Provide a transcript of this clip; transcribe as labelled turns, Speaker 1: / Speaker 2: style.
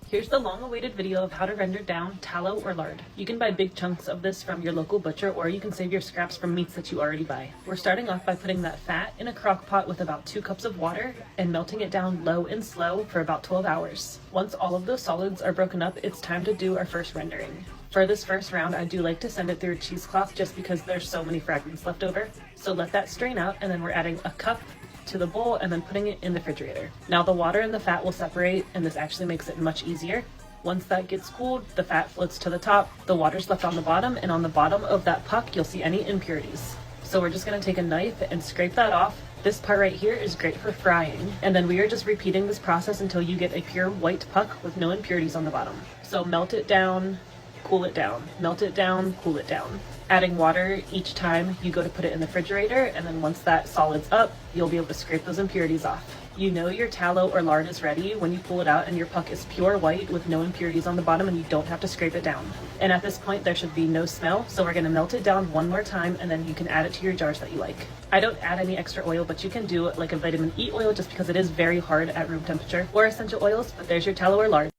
Speaker 1: Here's the long-awaited video of how to render down tallow or lard. You can buy big chunks of this from your local butcher, or you can save your scraps from meats that you already buy. We're starting off by putting that fat in a crock pot with about 2 cups of water and melting it down low and slow for about 12 hours. Once all of those solids are broken up, it's time to do our first rendering. For this first round, I do like to send it through a cheesecloth just because there's so many fragments left over. So let that strain out, and then we're adding a cup to the bowl and then putting it in the refrigerator. Now the water and the fat will separate, and this actually makes it much easier. Once that gets cooled, the fat floats to the top, the water's left on the bottom, and on the bottom of that puck you'll see any impurities. So we're just going to take a knife and scrape that off. This part right here is great for frying, and then we are just repeating this process until you get a pure white puck with no impurities on the bottom. So melt it down, cool it down, melt it down, cool it down. Adding water each time you go to put it in the refrigerator, and then once that solid's up, you'll be able to scrape those impurities off. You know your tallow or lard is ready when you pull it out and your puck is pure white with no impurities on the bottom, and you don't have to scrape it down. And at this point there should be no smell, so we're going to melt it down one more time, and then you can add it to your jars that you like. I don't add any extra oil, but you can do like a vitamin E oil just because it is very hard at room temperature, or essential oils. But there's your tallow or lard.